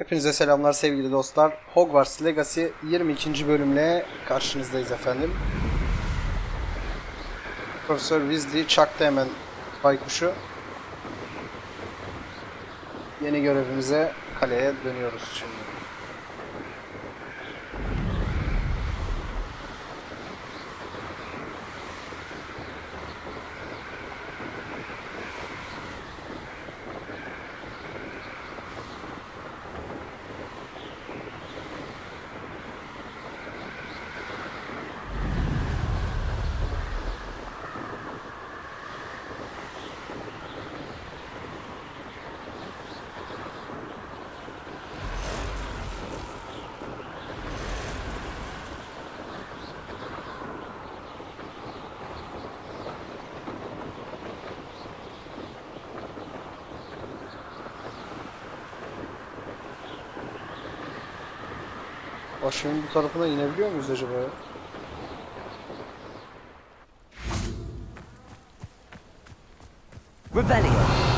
Hepinize selamlar sevgili dostlar. Hogwarts Legacy 22. bölümle karşınızdayız efendim. Profesör Weasley çaktı hemen baykuşu. Yeni görevimize kaleye dönüyoruz şimdi. Aşağının bu tarafına inebiliyor muyuz acaba ya? Rebellion.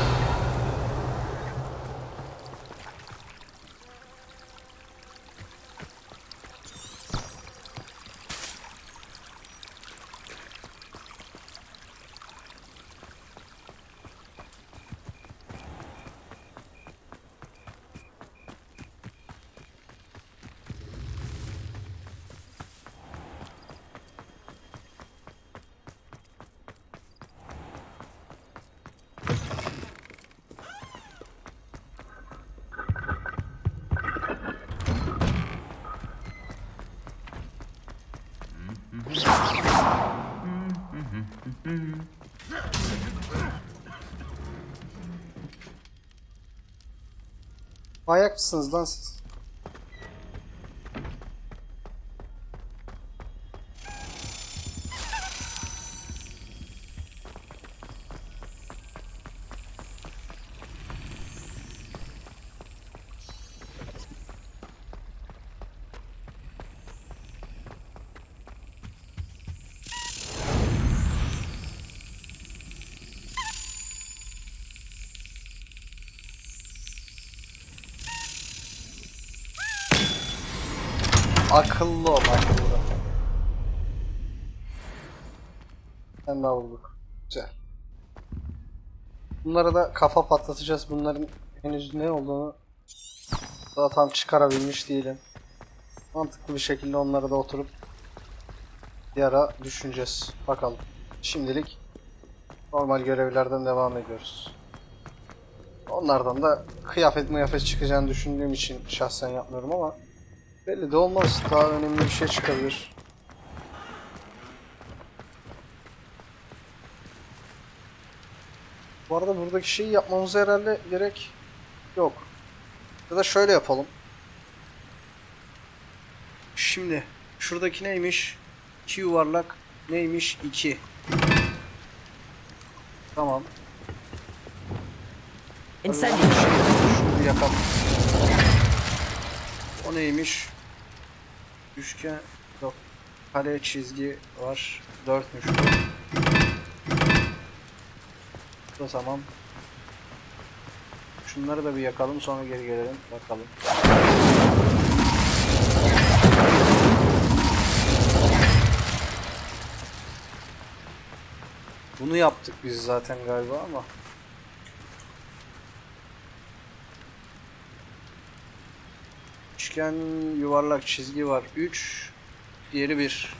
Manyak mısınız lan siz? Akıllı ol, akıllı. Sen daha bulduk. Güzel. Bunlara da kafa patlatacağız. Bunların henüz ne olduğunu daha tam çıkarabilmiş değilim. Mantıklı bir şekilde onlara da oturup bir ara düşüneceğiz. Bakalım. Şimdilik normal görevlerden devam ediyoruz. Onlardan da kıyafet çıkacağını düşündüğüm için şahsen yapmıyorum ama belli de olmaz. Daha önemli bir şey çıkabilir. Bu arada buradaki şeyi yapmamıza herhalde gerek yok. Ya da şöyle yapalım. Şimdi şuradaki neymiş? 2 yuvarlak neymiş? 2. Tamam. Incendio. Şunu bir yakalım. O neymiş? Üçgen yok. Kare çizgi var. 4'müş bu. Bu da tamam. Şunları da bir yakalım, sonra geri gelelim bakalım. Bunu yaptık biz zaten galiba ama. Üçgen, yuvarlak çizgi var 3, diğeri 1.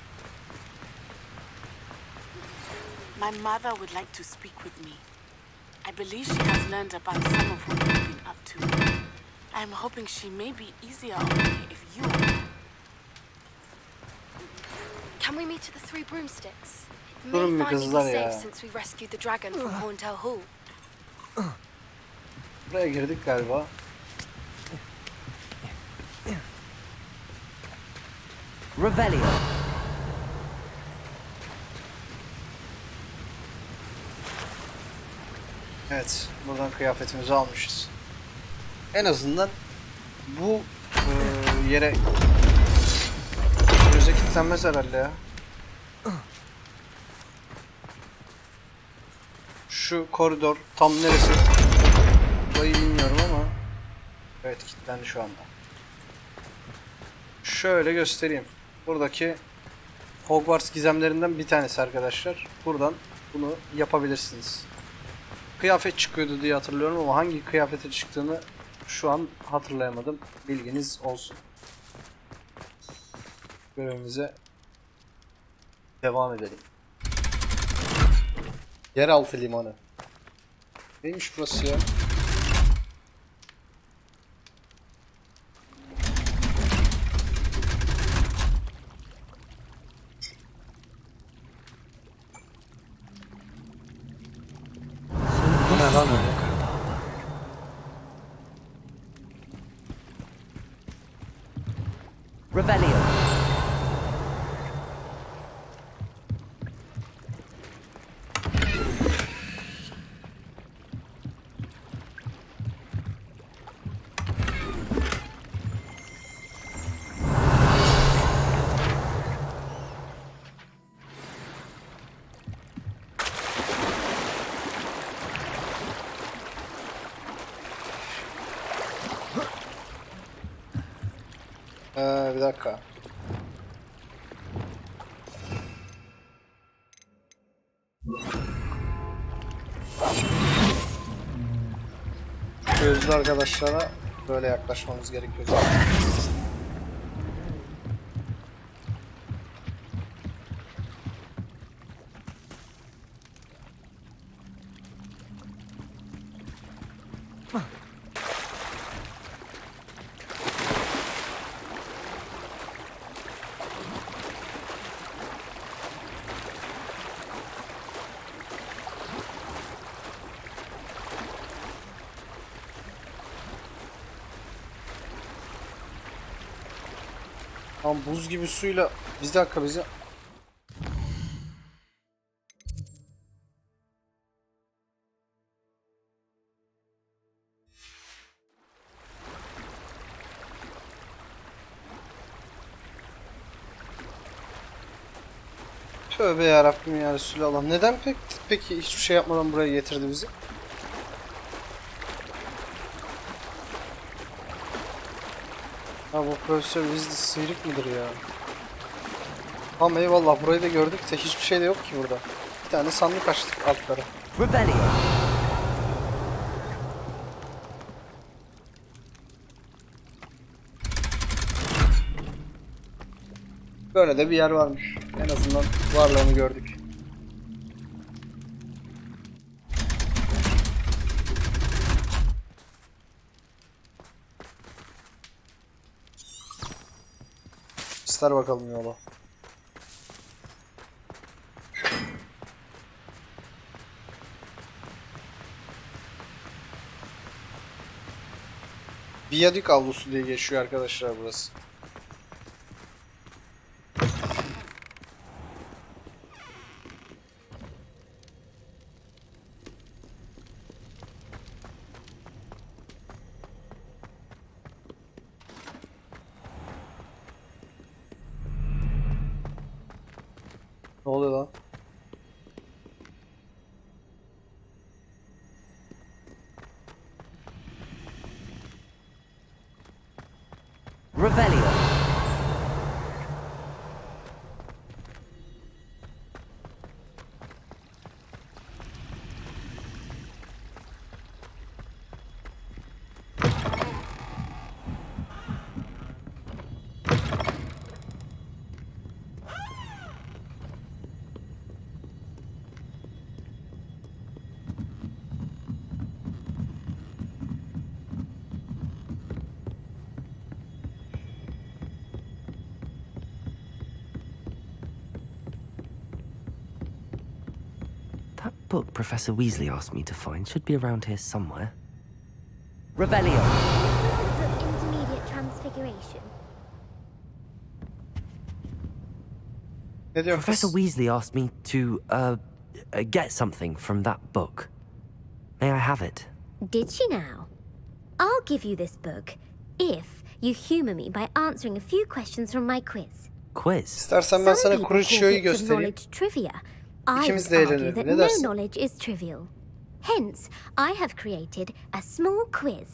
My mother would like to speak with me. I believe she has learned about some of what you've been up to. I'm hoping she may be easier on me if you are. Can we meet at the Three Broomsticks? It Durun bir may finally be kızlar safe ya. since we rescued the dragon from Horntail Hall. Buraya girdik galiba. Rebellion. Evet, buradan kıyafetimizi almışız. En azından bu yere göze kilitlenmez herhalde ya. Şu koridor tam neresi? Burayı bilmiyorum ama Evet, kilitlendi şu anda. Şöyle göstereyim. Buradaki Hogwarts gizemlerinden bir tanesi arkadaşlar. Buradan bunu yapabilirsiniz. Kıyafet çıkıyordu diye hatırlıyorum ama hangi kıyafete çıktığını şu an hatırlayamadım. Bilginiz olsun. Görevimize devam edelim. Yeraltı limanı. Neymiş burası ya? Ne lan öyle? Revelio. Bir dakika. Gözlü arkadaşlara böyle yaklaşmamız gerekiyor zaten. Ama buz gibi suyla bir dakika bizi tövbe yarabbim ya Resulallah. Neden peki hiçbir şey yapmadan buraya getirdi bizi? Ha, bu Profesör bizde sıyrık mıdır ya? Tamam eyvallah, burayı da gördük de hiçbir şey de yok ki burada. Bir tane sandık açtık altlara. Revelio. Böyle de bir yer varmış. En azından varlığını gördük. İster bakalım yola. Viyadük avlusu diye geçiyor arkadaşlar burası. Ne oluyor lan? Revelio. That book Professor Weasley asked me to find should be around here somewhere. Revelio. Book Intermediate Transfiguration. Ne diyor Professor kız? Weasley asked me to, get something from that book. May I have it? Did she now? I'll give you this book if you humor me by answering a few questions from my quiz. Quiz? İstersen ben Some sana people Türkçeyi call bits of göstereyim. knowledge trivia. I İkimiz would de argue eğlenelim. that Ne no dersin? knowledge is trivial. Hence, I have created a small quiz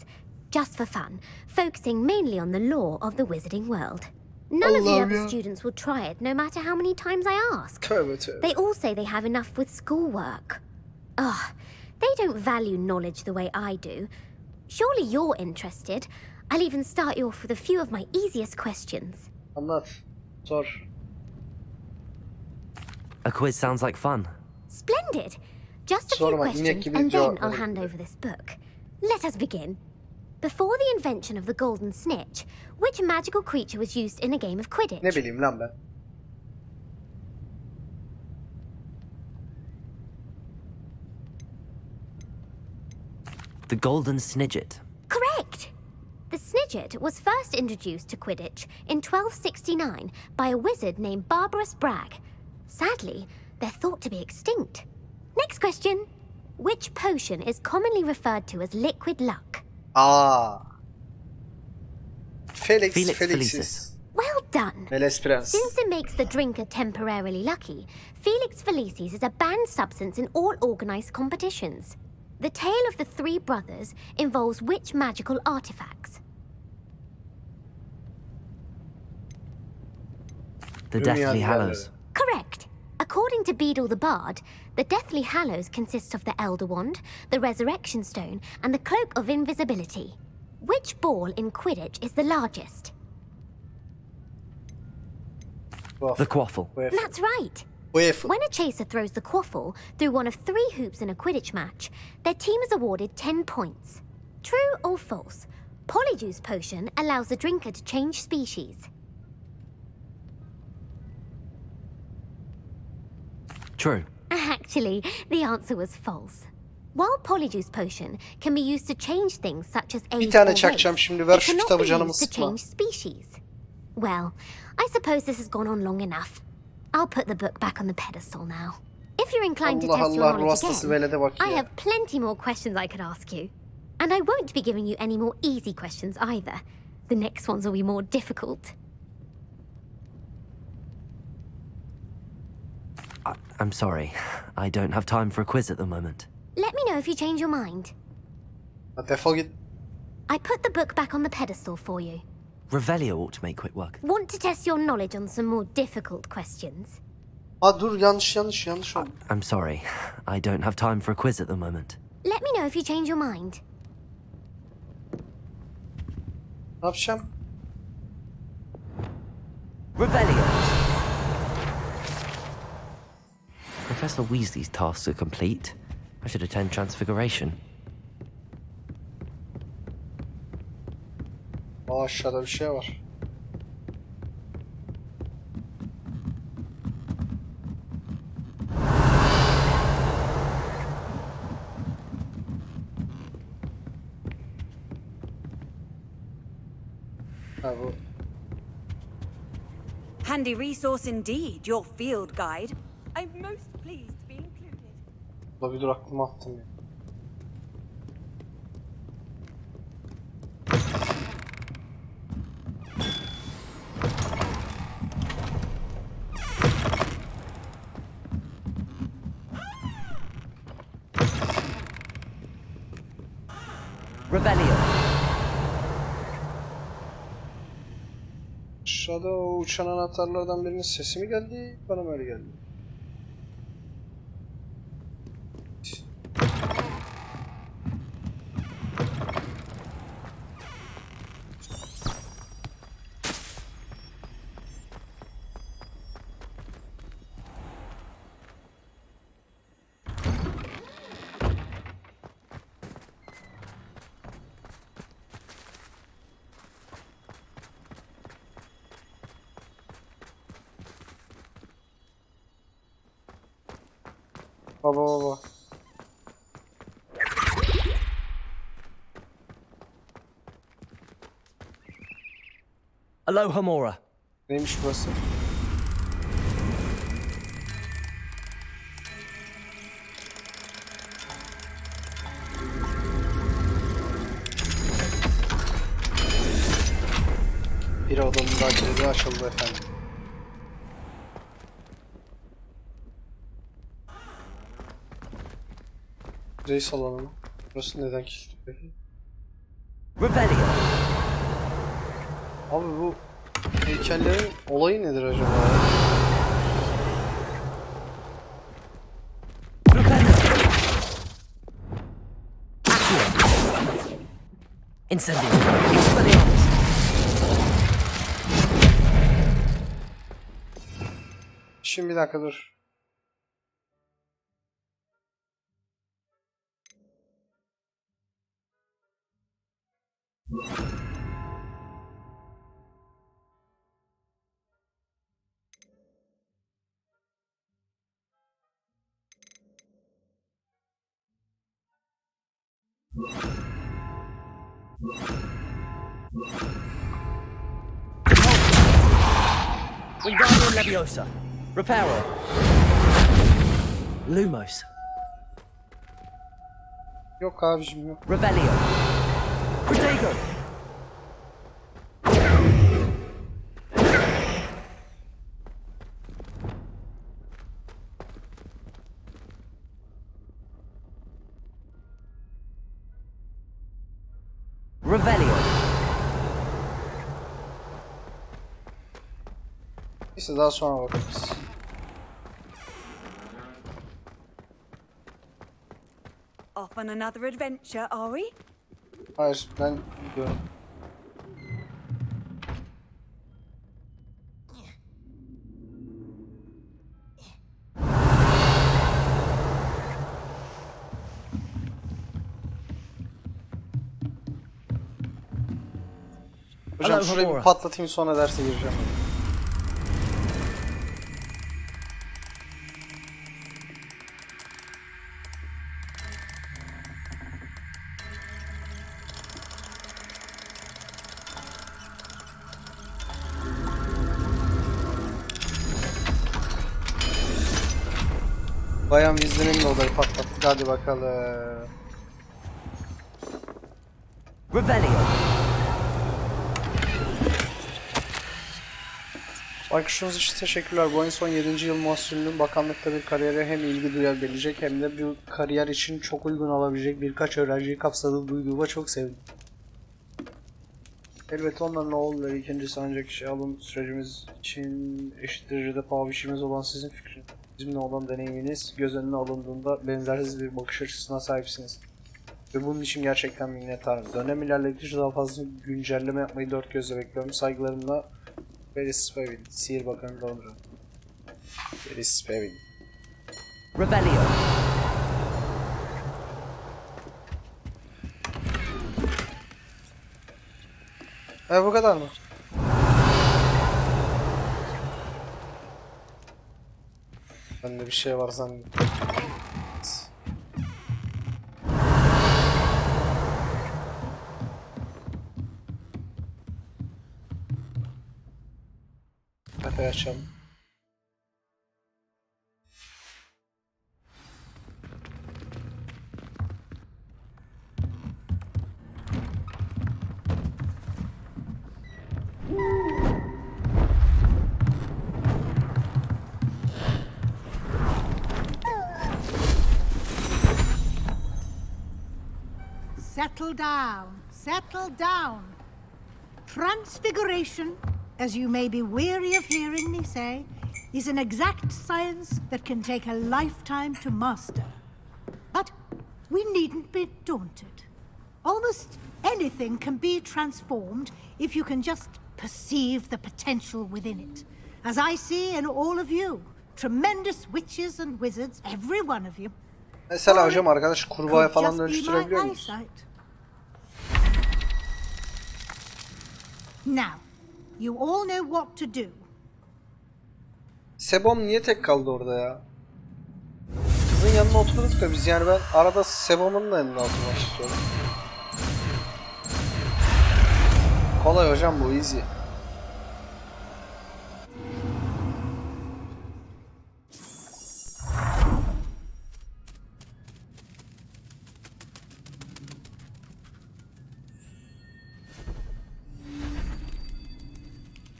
just for fun, focusing mainly on the lore of the wizarding world. None of the Allah'ım other ya. students will try it, no matter how many times I ask. Tövbe tövbe. They all say they have enough with schoolwork. Ugh, they don't value knowledge the way I do. Surely you're interested. I'll even start you off with a few of my easiest questions. Anlat. Sor. A quiz sounds like fun. Splendid! Just a few Sorma, inek questions gibi and then cevap I'll verin. hand over this book. Let us begin. Before the invention of the golden snitch, which magical creature was used in a game of Quidditch? Ne bileyim lan ben. The Golden Snidget. Correct! The Snidget was first introduced to Quidditch in 1269 by a wizard named Barbarous Bragg. Sadly, they're thought to be extinct. Next question. Which potion is commonly referred to as liquid luck? Aa. Felix Felix Felixis. Felicis. Well done! Meles Prens. Since it makes the drinker temporarily lucky, Felix Felicis is a banned substance in all organized competitions. The tale of the three brothers involves which magical artifacts? The Dünya Deathly diğerleri. Hallows. Correct. According to Beadle the Bard, the Deathly Hallows consists of the Elder Wand, the Resurrection Stone, and the Cloak of Invisibility. Which ball in Quidditch is the largest? The Quaffle. That's right. Waffle. When a chaser throws the quaffle through one of 3 hoops in a Quidditch match, their team is awarded 10 points. True or false? Polyjuice potion allows the drinker to change species. True. Actually, the answer was false. While Polyjuice potion can be used to change things such as age Bir tane or çakacağım race, şimdi. Ver it şu cannot kitabı, be canımı used to sıkma. change species. Well, I suppose this has gone on long enough. I'll put the book back on the pedestal now. If you're inclined to Allah test your Allah, ruh knowledge hastası velede bak again, I ya. have plenty more questions I could ask you. And I won't be giving you any more easy questions either. The next ones will be more difficult. I'm sorry. I don't have time for a quiz at the moment. Let me know if you change your mind. Ha, defol git. I put the book back on the pedestal for you. Revelio ought to make quick work. Want to test your knowledge on some more difficult questions? Ha dur, yanlış oldu. I'm sorry. I don't have time for a quiz at the moment. Let me know if you change your mind. Ne yapacağım? Revelio! Professor Weasley's tasks are complete. I should attend Transfiguration. Aa, aşağıda bir şey var. Ha bu. Handy resource indeed, your field guide. I'm most pleased to be included. La bir dur, aklıma attım ya. Revelio! Aşağıda o uçan anahtarlardan birinin sesi mi geldi? Bana mı öyle geldi? Baba. Aloha Mora. Neymiş burası? Bir odanın daha kilidi açıldı efendim. Reis alanı mı? Burası neden kilitli peki? Revelio. Abi bu heykellerin olayı nedir acaba? Incendio. Expelliarmus. Şimdi bir dakika dur. Wingardium Leviosa. Reparo. Lumos. Yok abicim yok. Revelio. Protego. Revelio. Neyse daha sonra bakarız. Off on another adventure, are we? Hayır ben gidiyorum. Hocam Hello, şurayı bir Homura. patlatayım sonra derse gireceğim. Bayan Weasley'nin de odayı patlattık. Hadi bakalım. Revelio. Bakışınız için teşekkürler. Bu en son 7. yıl mahsulünün bakanlıkta bir kariyere hem ilgi duyabilecek hem de bir kariyer için çok uygun olabilecek birkaç öğrenciyi kapsadığını duyduğuma çok sevindim. Elbette onların oğulları ikincisi ancak işe alım sürecimiz için eşit derecede paha biçimimiz olan sizin fikriniz. Bizimle olan deneyiminiz göz önüne alındığında benzersiz bir bakış açısına sahipsiniz. Ve bunun için gerçekten minnettarım. Dönem ilerledikçe daha fazla güncelleme yapmayı dört gözle bekliyorum. Saygılarımla Very Spavin, Sihir Bakanı Londra. Very Spavin. Revelio. Bu kadar mı? Bende bir şey var zannediyorum. Hadi açalım. Settle down, settle down. Transfiguration, as you may be weary of hearing me say, is an exact science that can take a lifetime to master. But we needn't be daunted. Almost anything can be transformed if you can just perceive the potential within it. As I see in all of you, tremendous witches and wizards, every one of you. Mesela hocam arkadaş kurbağaya Could falan just be my dönüştürebiliyor muyuz? eyesight. Now, you all know what to do. Sebom niye tek kaldı orada ya? Kızın yanına oturduk da biz, yani ben arada Sebom'un da yanına oturmak istiyorum. Kolay hocam bu, easy.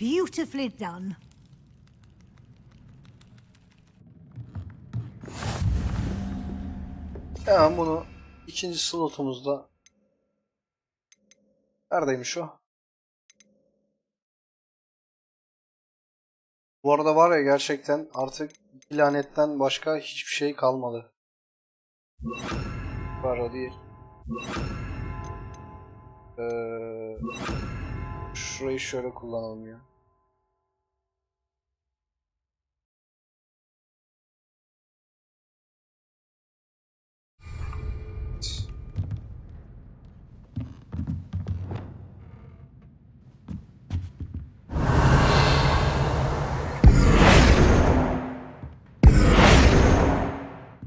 Beautifully done. Hemen bunu ikinci slotumuzda Neredeymiş o? Bu arada var ya, gerçekten artık lanetten başka hiçbir şey kalmadı. Var o değil. Şurayı şöyle kullanalım ya.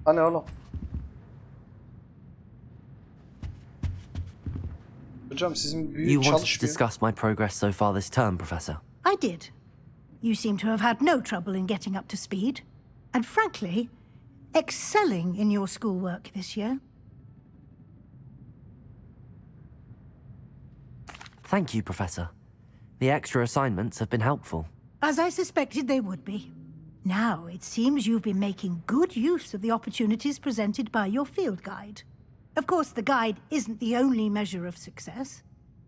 Hani oğlum? Hocam sizin büyük You wanted to çalışmıyor. discuss my progress so far this term, Professor. I did. You seem to have had no trouble in getting up to speed, and frankly, excelling in your schoolwork this year. Thank you, Professor. The extra assignments have been helpful. As I suspected they would be. Now, it seems you've been making good use of the opportunities presented by your field guide. Of course, the guide isn't the only measure of success.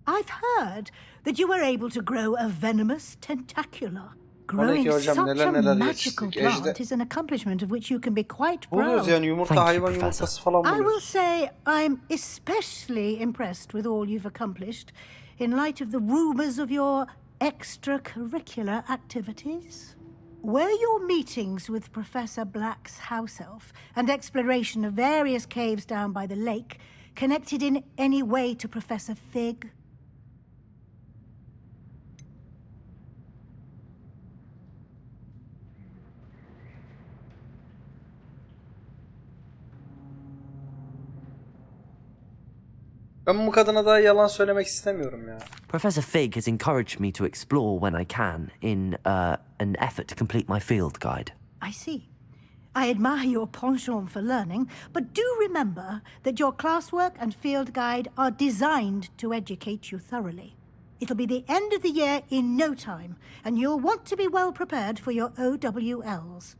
I've heard that you were able to grow a venomous tentacula. Growing hocam, such neler a neler magical yetiştirdik. plant is an accomplishment of which you can be quite Buluyoruz proud. yani, yumurta, Thank you, hayvan Professor. yumurtası falan I will buluyoruz. say I'm especially impressed with all you've accomplished in light of the rumors of your extracurricular activities. Were your meetings with Professor Black's house elf and exploration of various caves down by the lake connected in any way to Professor Fig? Ben bu kadına daha yalan söylemek istemiyorum ya. Professor Fig has encouraged me to explore when I can in an effort to complete my field guide. I see. I admire your penchant for learning, but do remember that your classwork and field guide are designed to educate you thoroughly. It'll be the end of the year in no time, and you'll want to be well prepared for your OWLs.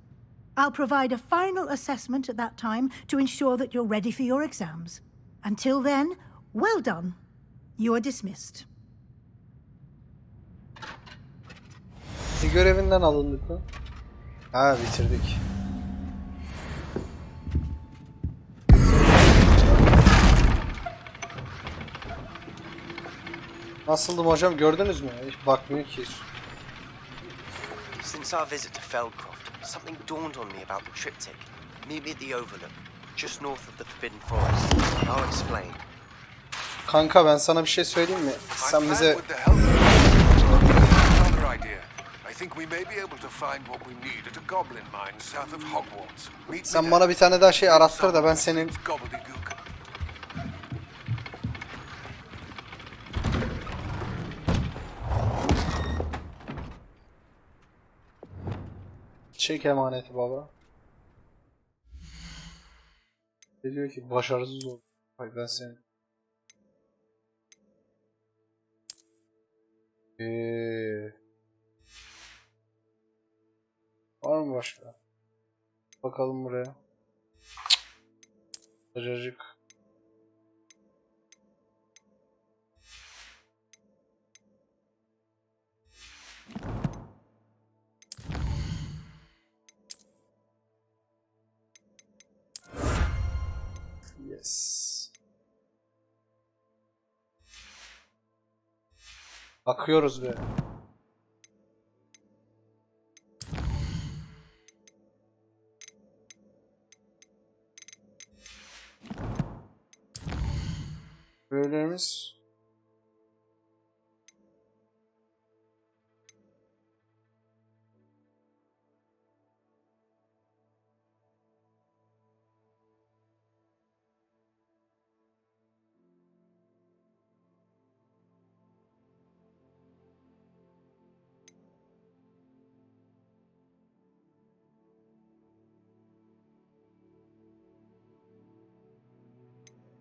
I'll provide a final assessment at that time to ensure that you're ready for your exams. Until then, well done. You are dismissed. Görevinden alındık mı? Ha, bitirdik. Nasıldım hocam, gördünüz mü? Hiç bakmıyor ki. Since our visit to Feldcroft, something dawned on me about the triptych. Meet me at the Overlook, just north of the Forbidden Forest. I'll explain. Kanka, ben sana bir şey söyleyeyim mi? Sen bize... Another idea. I think we may be able to find what we need at a goblin mine south of Hogwarts. Meet Sen me bana there. bir tane daha şey arattır da ben senin... Gobbledygook. Çek emaneti baba. Ne diyor ki, başarısız ol. Hayır, ben senin... Var mı başka? Bakalım buraya. Acıcık. Yes. Akıyoruz be. Böylelerimiz.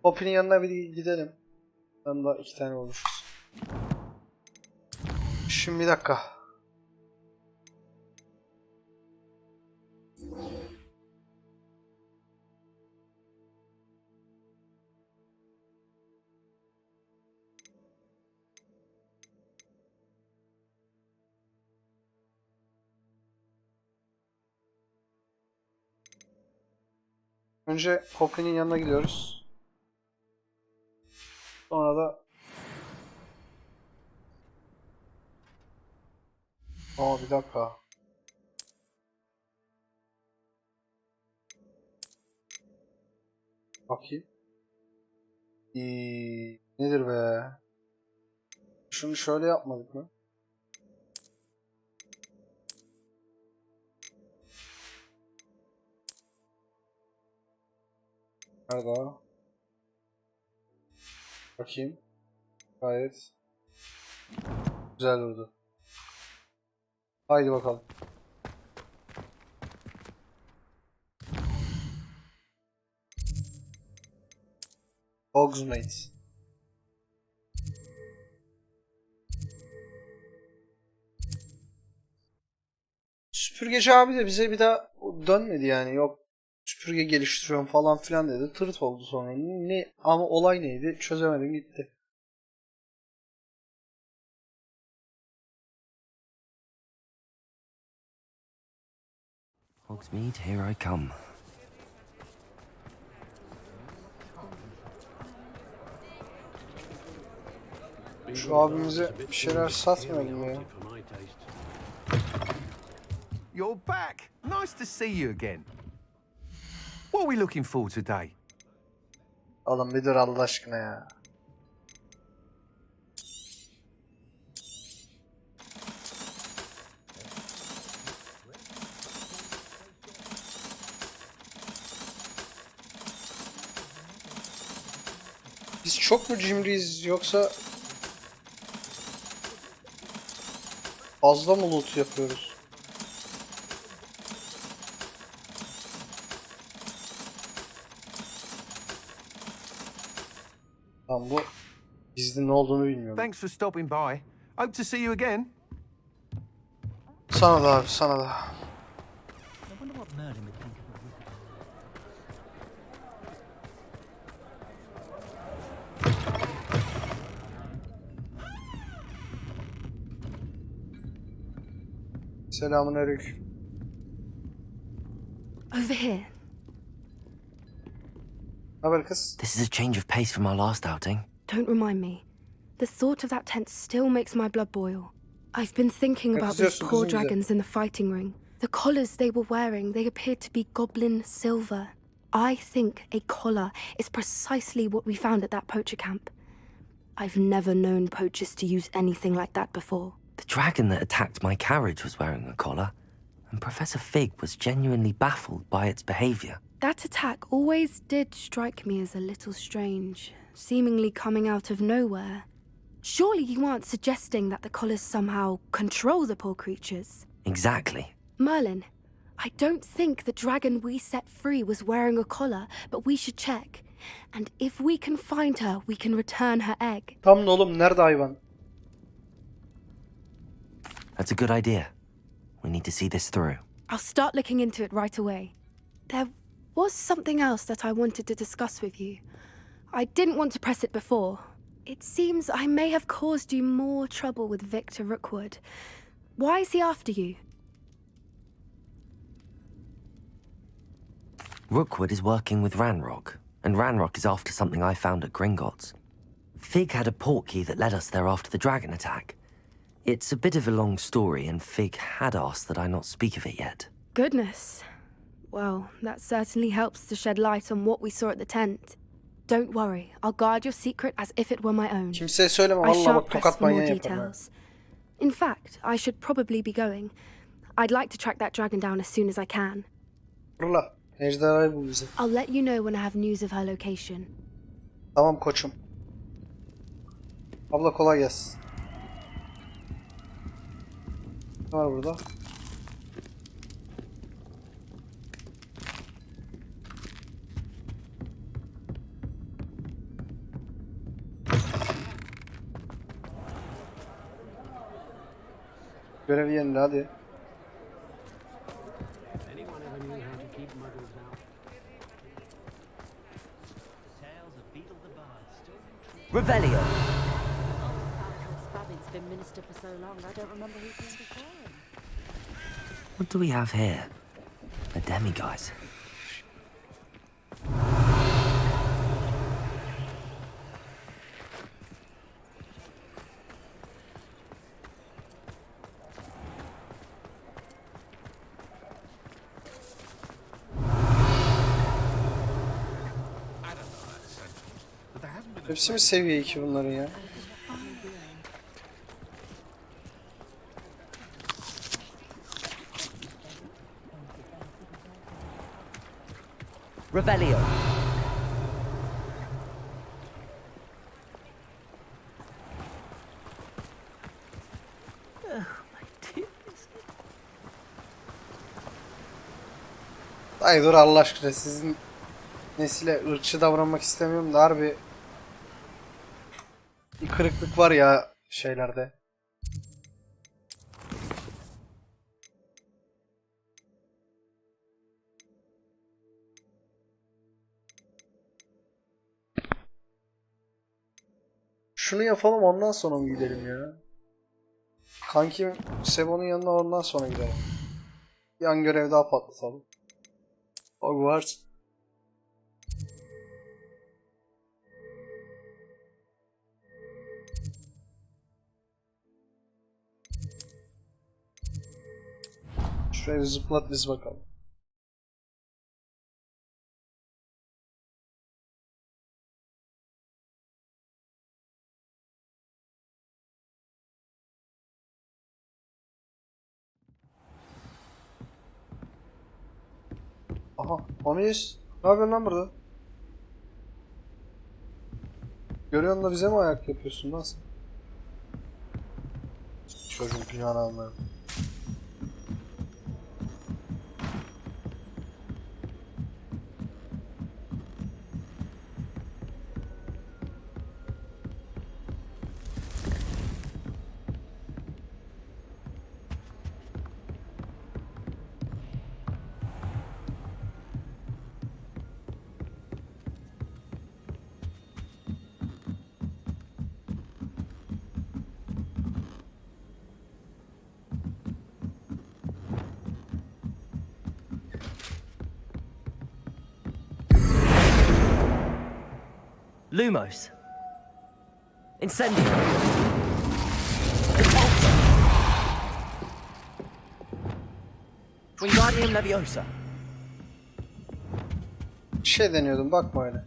Poppy'nin yanına bir gidelim. Ben daha 2 tane olmuşuz. Şimdi bir dakika. Önce Poppy'nin yanına gidiyoruz. Sonra da bir dakika. Bakayım. Nedir be? Şunu şöyle yapmadık mı? Nerede? Bakayım. Gayet güzel oldu. Haydi bakalım. Hogsmeade. Süpürgeci abi de bize bir daha dönmedi yani. Yok süpürge geliştiriyorum falan filan dedi. Tırt oldu sonra. Ne ama olay neydi? Çözemedim gitti. Hogsmeade, here I come. Şu abimize bir şeyler satmayalım ya. You're back. Nice to see you again. What are we looking for today? Oğlum bir dur Allah aşkına ya. Biz çok mu cimriyiz yoksa fazla mı loot yapıyoruz? Tamam bu gizli ne olduğunu bilmiyorum. Thanks for stopping by. Hope to see you again. Sana da abi sana da. Selamünaleyküm. Over here. Haber kız? This is a change of pace from our last outing. Don't remind me. The thought of that tent still makes my blood boil. I've been thinking about those kızıyorsun poor kızım bize? dragons in the fighting ring. The collars they were wearing, they appeared to be goblin silver. I think a collar is precisely what we found at that poacher camp. I've never known poachers to use anything like that before. The dragon that attacked my carriage was wearing a collar, and Professor Fig was genuinely baffled by its behavior. That attack always did strike me as a little strange, seemingly coming out of nowhere. Surely you aren't suggesting that the collars somehow control the poor creatures? Exactly. Merlin, I don't think the dragon we set free was wearing a collar, but we should check. And if we can find her, we can return her egg. Tam ne oğlum nerede hayvan? That's a good idea. We need to see this through. I'll start looking into it right away. There was something else that I wanted to discuss with you. I didn't want to press it before. It seems I may have caused you more trouble with Victor Rookwood. Why is he after you? Rookwood is working with Ranrock, and Ranrock is after something I found at Gringotts. Fig had a portkey that led us there after the dragon attack. It's a bit of a long story, and Fig had asked that I not speak of it yet. Goodness. Well, that certainly helps to shed light on what we saw at the tent. Don't worry, I'll guard your secret as if it were my own. Kimseye söyleme I vallahi shan't bak press tokat for more manyağı yaparım. details. In fact, I should probably be going. I'd like to track that dragon down as soon as I can. Fırla. Ejderhayı bul bize. I'll let you know when I have news of her location. Tamam koçum. Abla kolay gelsin. Ne var burada? Görev yerinde hadi. Revelio! What do we have here? A demiguise. Hepsi mi seviye 2 bunların ya? Revelio. Ay dur Allah aşkına, sizin nesile ırkçı davranmak istemiyorum da harbi bir kırıklık var ya şeylerde. Şunu yapalım ondan sonra mı gidelim ya? Kankim Sebo'nun yanına ondan sonra gidelim. Yan görev daha patlatalım. Hogwarts. Şuraya bir zıplat biz bakalım. Aha, Onai, ne yapıyorsun lan burada? Görüyorsun da bize mi ayak yapıyorsun lan sen? Çocuğun planı almayalım. Lumos. Incendio. Wingardium Leviosa. Bir şey deniyordum, bakma öyle.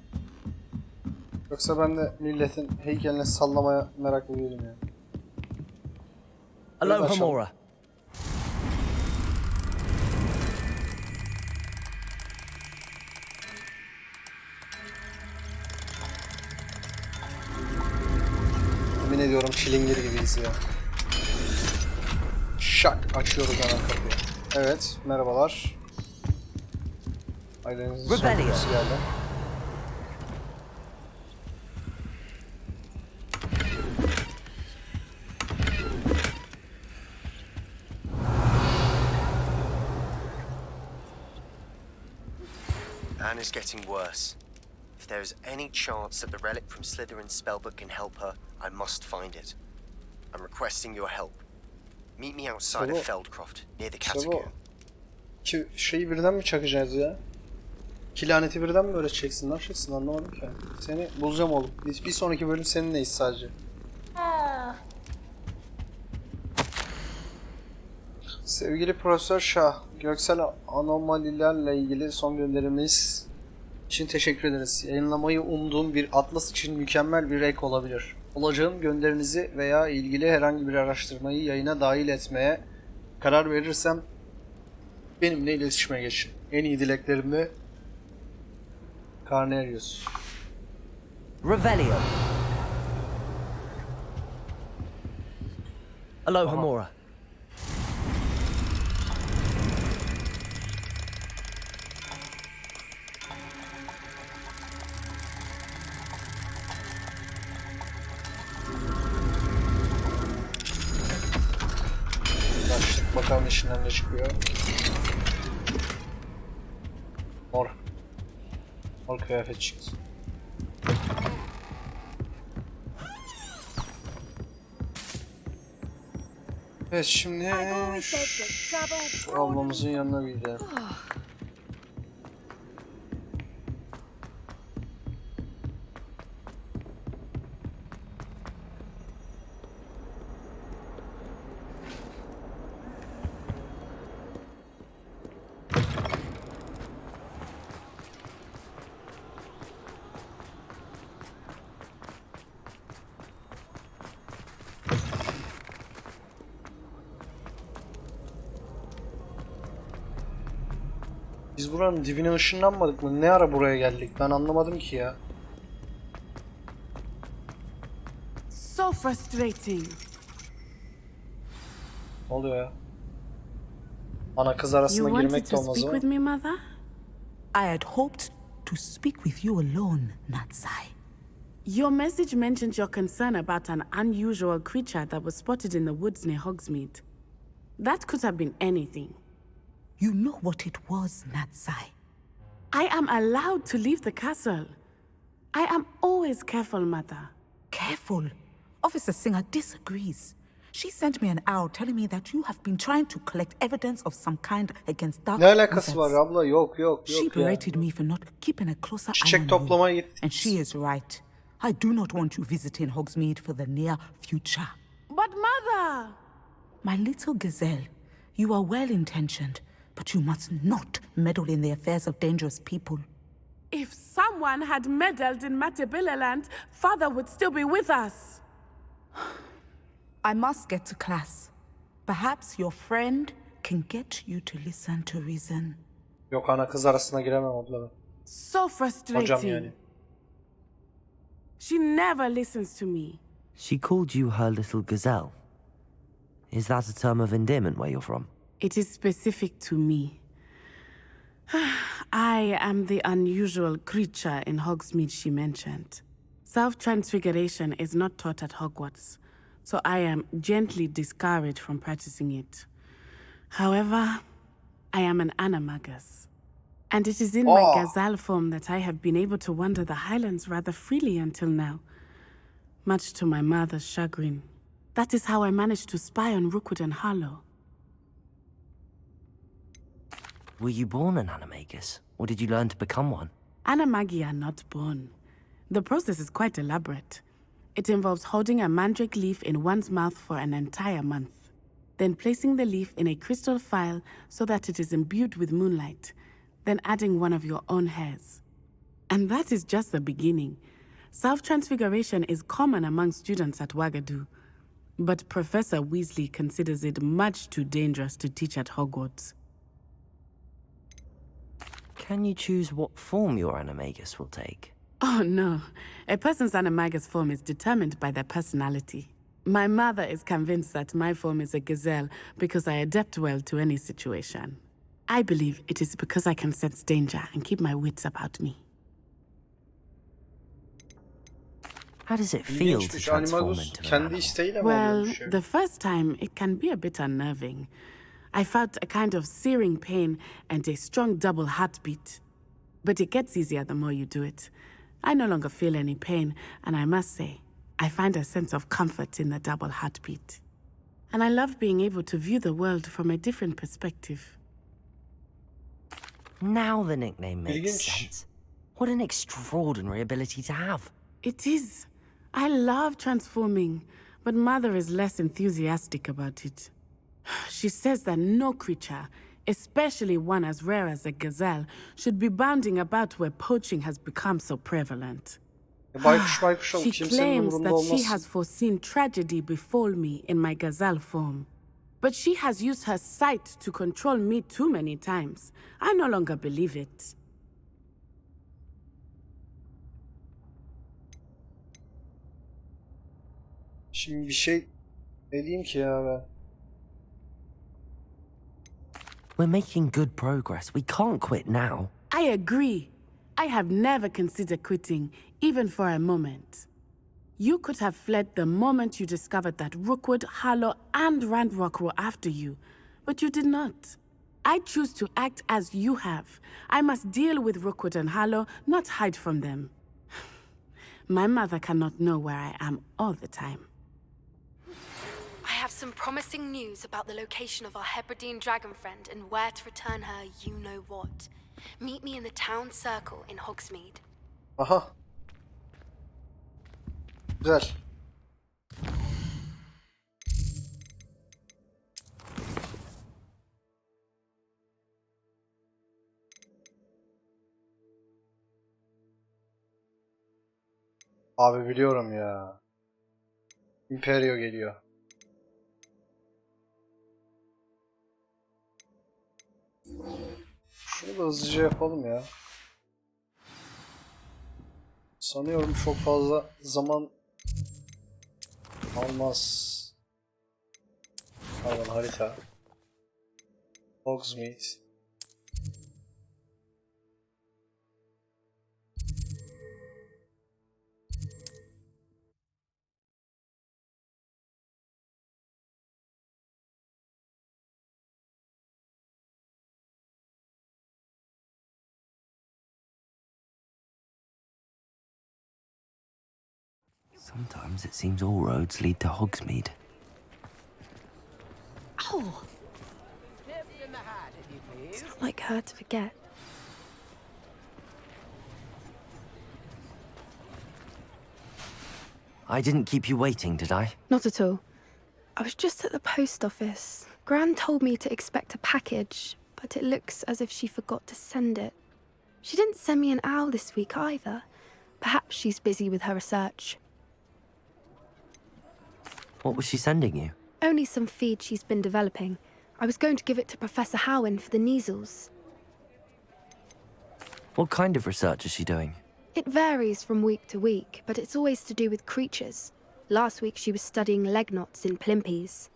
Yoksa ben de milletin heykeline sallamaya meraklı değilim yani. Alohomora. Yemin ediyorum çilingir gibiyiz ya. Şak, açıyoruz hemen kapıyı. Evet, merhabalar. Ailenizin sonuncusu geldi. Anna's getting worse. If there is any chance that the relic from Slytherin's spellbook can help her, I must find it. I'm requesting your help. Meet me outside of Feldcroft, near the KECHII. İki şeyi birden mi çakacağız ya? İki laneti birden mi böyle çeksin? Ne yapacaksın? Anlamadım ki. Seni bulacağım oğlum. Bir sonraki bölüm seninleyiz sadece. Sevgili Profesör Şah, göksel anomalilerle ilgili son gönderimiz için teşekkür ederiz. Yayınlamayı umduğum bir atlas için mükemmel bir ek olabilir. Olacağım gönderinizi veya ilgili herhangi bir araştırmayı yayına dahil etmeye karar verirsem benimle iletişime geçin. En iyi dileklerimle Carnelius. Revelio. Alohomora. Başlık bakalım işinden ne çıkıyor. Mor. Mor kıyafet çıktı. Evet, şimdi şu ablamızın yanına bir gidelim. Biz buranın dibine ışınlanmadık mı? Ne ara buraya geldik? Ben anlamadım ki ya. So frustrating. Ne oluyor ya? Ana kız You arasında wanted girmek de to olmaz speak ama. with me, Mother? I had hoped to speak with you alone, Natsai. Your message mentioned your concern about an unusual creature that was spotted in the woods near Hogsmeade. That could have been anything. You know what it was, Natsai. I am allowed to leave the castle. I am always careful, Mother. Careful. Officer Singer disagrees. She sent me an owl telling me that you have been trying to collect evidence of some kind against dark Ne alakası var wizards. abla? Yok She ya. berated me for not keeping a closer eye Çiçek on you. toplamaya gittik. And she is right. I do not want you visiting Hogsmeade for the near future. But, Mother! My little gazelle, you are well-intentioned, but you must not meddle in the affairs of dangerous people. If someone had meddled in Matabeleland, Father would still be with us. I must get to class. Perhaps your friend can get you to listen to reason. Yok, ana kız arasına giremem abla. So frustrating. Hocam yani. She never listens to me. She called you her little gazelle. Is that a term of endearment where you're from? It is specific to me. I am the unusual creature in Hogsmeade she mentioned. Self-transfiguration is not taught at Hogwarts, so I am gently discouraged from practicing it. However, I am an animagus, and it is in my gazelle form that I have been able to wander the Highlands rather freely until now, much to my mother's chagrin. That is how I managed to spy on Rookwood and Harlow. Were you born an animagus, or did you learn to become one? Animagi are not born. The process is quite elaborate. It involves holding a mandrake leaf in one's mouth for an entire month, then placing the leaf in a crystal phial so that it is imbued with moonlight, then adding one of your own hairs. And that is just the beginning. Self-transfiguration is common among students at Wagadu, but Professor Weasley considers it much too dangerous to teach at Hogwarts. Can you choose what form your animagus will take? Oh no, a person's animagus form is determined by their personality. My mother is convinced that my form is a gazelle because I adapt well to any situation. I believe it is because I can sense danger and keep my wits about me. How does it feel to İlginçmiş. transform Animagus into an kendi animal? isteğiyle mi oluyor Well, bir şey? the first time it can be a bit unnerving. I felt a kind of searing pain and a strong double heartbeat. But it gets easier the more you do it. I no longer feel any pain, and I must say, I find a sense of comfort in the double heartbeat. And I love being able to view the world from a different perspective. Now the nickname makes İlginç. sense. What an extraordinary ability to have. It is. I love transforming, but Mother is less enthusiastic about it. She says that no creature, especially one as rare as a gazelle, should be bounding about where poaching has become so prevalent. Baykuş ol, She kimsenin claims umurunda that she olmaz. has foreseen tragedy befall me in my gazelle form. But she has used her sight to control me too many times. I no longer believe it. Şimdi bir şey ne diyeyim ki ya ben? We're making good progress. We can't quit now. I agree. I have never considered quitting, even for a moment. You could have fled the moment you discovered that Rookwood, Harlow, and Ranrock were after you, but you did not. I choose to act as you have. I must deal with Rookwood and Harlow, not hide from them. My mother cannot know where I am all the time. I have some promising news about the location of our Hebridean dragon friend and where to return her you-know-what. Meet me in the town circle in Hogsmeade. Aha. Güzel. Abi biliyorum ya. Imperio geliyor. Şunu da hızlıca yapalım ya. Sanıyorum çok fazla zaman almaz. Pardon, harita. Hogsmeade. Sometimes it seems all roads lead to Hogsmeade. Oh! It's not like her to forget. I didn't keep you waiting, did I? Not at all. I was just at the post office. Gran told me to expect a package, but it looks as if she forgot to send it. She didn't send me an owl this week either. Perhaps she's busy with her research. What was she sending you? Only some feed she's been developing. I was going to give it to Professor Howen for the measles. What kind of research is she doing? It varies from week to week, but it's always to do with creatures. Last week she was studying leg knots in plimpies.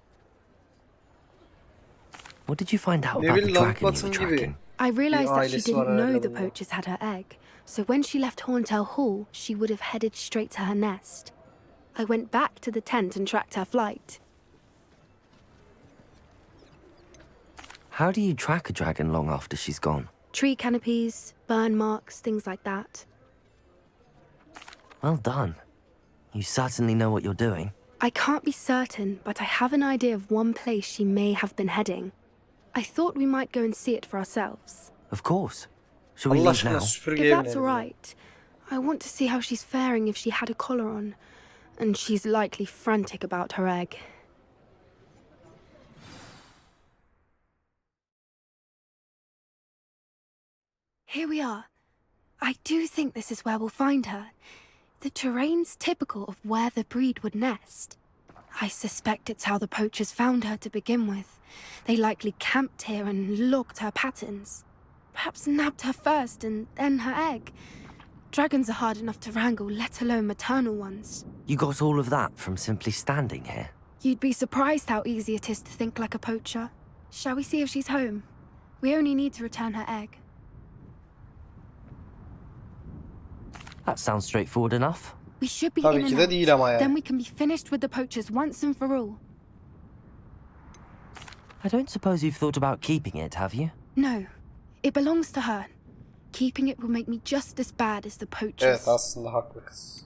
What did you find out Ne about the bileyim, dragon you were Lambat'ın tracking? gibi. I realised that she ailesi var didn't know herhalde the bunda. poachers had her egg, so when she left Horntail Hall, she would have headed straight to her nest. I went back to the tent and tracked her flight. How do you track a dragon long after she's gone? Tree canopies, burn marks, things like that. Well done. You certainly know what you're doing. I can't be certain, but I have an idea of one place she may have been heading. I thought we might go and see it for ourselves. Of course. Shall we Allah leave aşkına now? süpürgeye If that's binelim ya. alright, I want to see how she's faring if she had a collar on. And she's likely frantic about her egg. Here we are. I do think this is where we'll find her. The terrain's typical of where the breed would nest. I suspect it's how the poachers found her to begin with. They likely camped here and logged her patterns. Perhaps nabbed her first and then her egg. Dragons are hard enough to wrangle, let alone maternal ones. You got all of that from simply standing here? You'd be surprised how easy it is to think like a poacher. Shall we see if she's home? We only need to return her egg. That sounds straightforward enough. We should be Tabii in ki and de out. değil ama Then yani. we can be finished with the poachers once and for all. I don't suppose you've thought about keeping it, have you? No, it belongs to her. Keeping it will make me just as bad as the poachers. Evet, aslında haklı kız.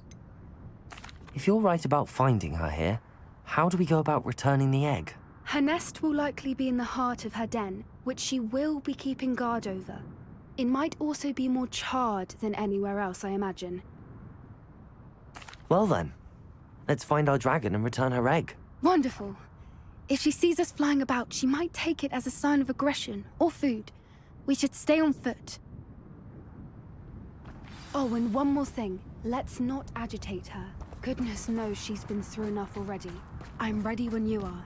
If you're right about finding her here, how do we go about returning the egg? Her nest will likely be in the heart of her den, which she will be keeping guard over. It might also be more charred than anywhere else, I imagine. Well then, let's find our dragon and return her egg. Wonderful. If she sees us flying about, she might take it as a sign of aggression or food. We should stay on foot. Oh, and one more thing. Let's not agitate her. Goodness knows she's been through enough already. I'm ready when you are.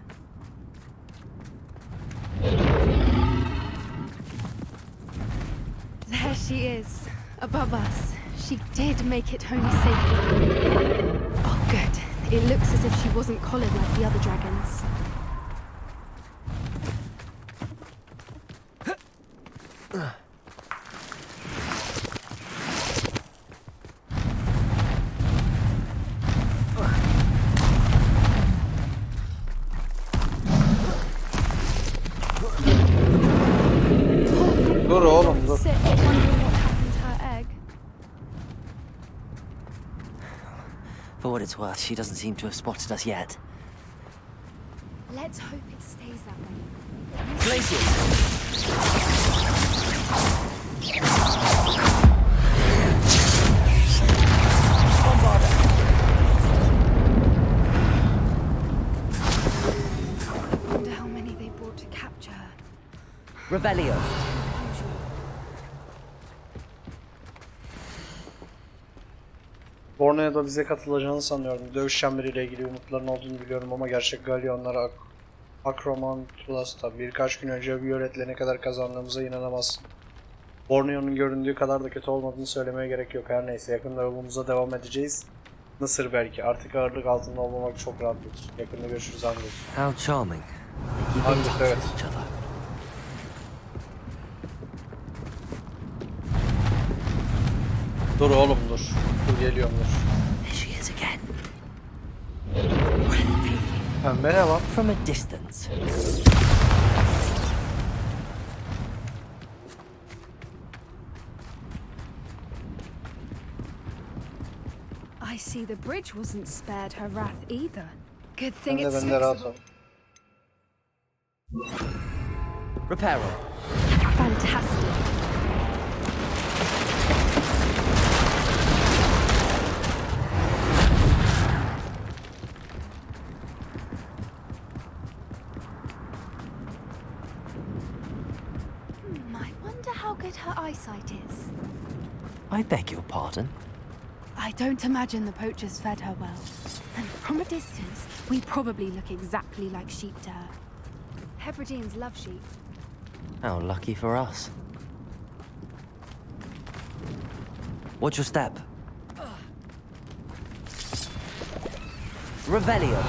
There she is, above us. She did make it home safely. Oh, good. It looks as if she wasn't collared like the other dragons. Dur oğlum dur. Sit, wondering what happened to her egg. For what it's worth, she doesn't seem to have spotted us yet. Let's hope it stays that way. Glaciers! Wonder how many they brought to capture her. Revelio. Borneo'da bize katılacağını sanıyordum. Dövüş çemberiyle ilgili umutların olduğunu biliyorum ama gerçek galyonlara Akromantulas'ta birkaç gün önce Violet'le ne kadar kazandığımıza inanamazsın. Borneo'nun göründüğü kadar da kötü olmadığını söylemeye gerek yok. Her neyse, yakında yolumuza devam edeceğiz. Mısır belki. Artık ağırlık altında olmamak çok rahatlıdır. Yakında görüşürüz Angus. How charming. They keep in touch Evet. with each other. Dur oğlum dur. Dur geliyorum dur. There she is again. Pembe ne lan? From a distance. I see the bridge wasn't spared her wrath either. Good thing Ben de it's ben de rahat fixable. ol. Reparo. Fantastic. I wonder how good her eyesight is. I beg your pardon. I don't imagine the poachers fed her well. And from a distance, we probably look exactly like sheep to her. Hebrideans love sheep. How lucky for us. Watch your step. Revelio.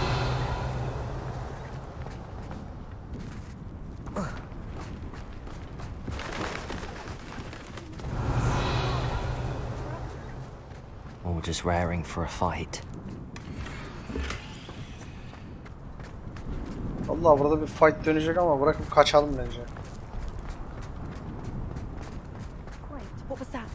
All just raring for a fight. Allah, burada bir fight dönecek ama bırakıp kaçalım bence. Wait, what was that?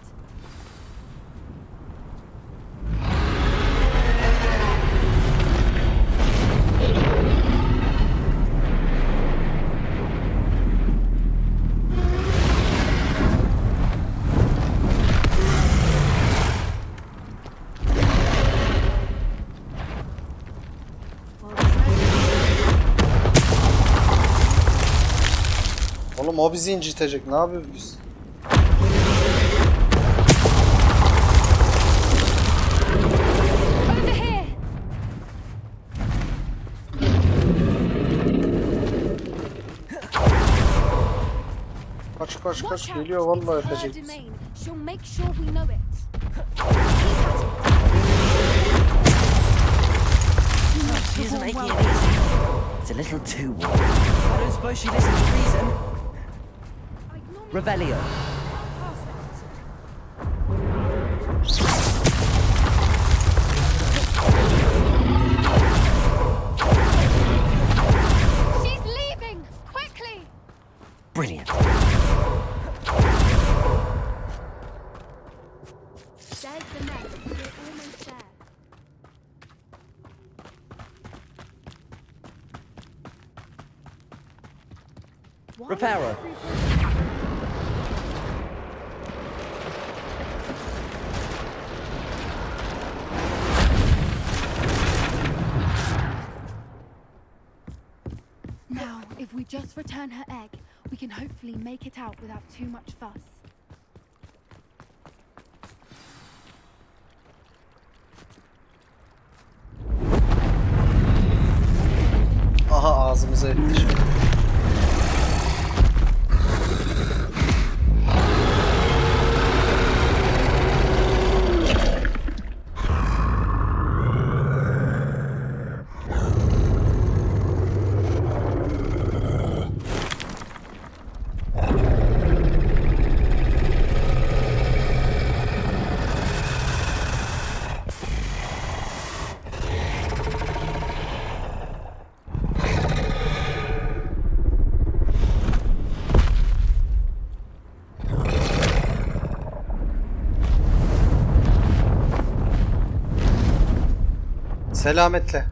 Oğlum o bizi incitecek. Ne yapıyoruz biz? Over here! Kaç kaç kaç, Watch out. geliyor vallahi It's her öpecek bizi. domain. She'll make sure we know it. She isn't making it easy. It's a little too warm. I don't suppose she listens to reason. Revelio. She's leaving! Quickly! Brilliant. There's the nest. We're almost there. Reparo. Now, if we just return her egg, we can hopefully make it out without too much fuss. Aha, ağzımıza etti şimdi. Selametle.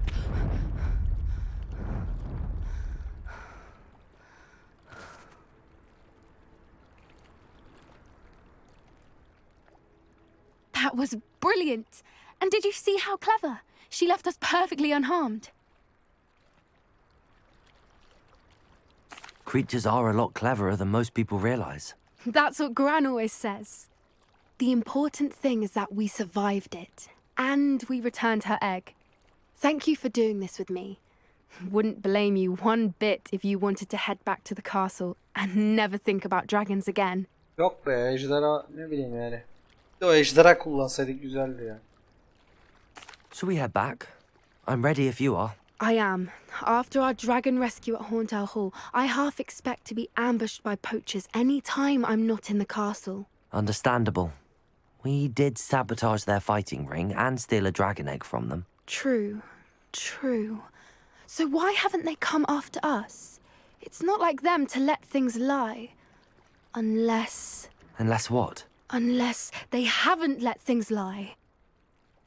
That was brilliant! And did you see how clever? She left us perfectly unharmed. Creatures are a lot cleverer than most people realize. That's what Gran always says. The important thing is that we survived it. And we returned her egg. Thank you for doing this with me. Wouldn't blame you one bit if you wanted to head back to the castle and never think about dragons again. Yok be, ejderha ne bileyim yani. Bir de o ejderha kullansaydık güzeldi ya. Shall we head back? I'm ready if you are. I am. After our dragon rescue at Hauntel Hall, I half expect to be ambushed by poachers any time I'm not in the castle. Understandable. We did sabotage their fighting ring and steal a dragon egg from them. True. True. So why haven't they come after us? It's not like them to let things lie. Unless What? Unless they haven't let things lie.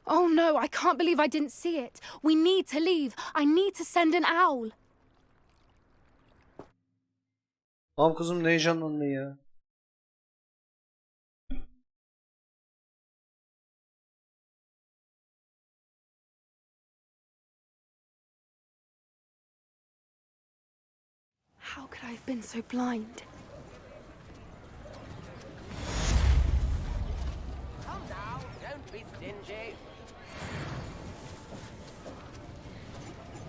Oh no, I can't believe I didn't see it. We need to leave. I need to send an owl. Tamam kızım, ne heyecanlandın ya? How could I have been so blind?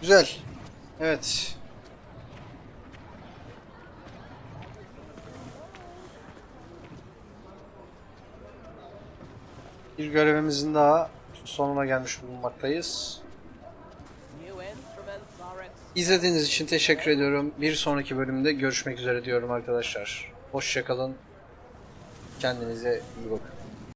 Güzel. Evet. Bir görevimizin daha sonuna gelmiş bulunmaktayız. İzlediğiniz için teşekkür ediyorum. Bir sonraki bölümde görüşmek üzere diyorum arkadaşlar. Hoşça kalın. Kendinize iyi bakın.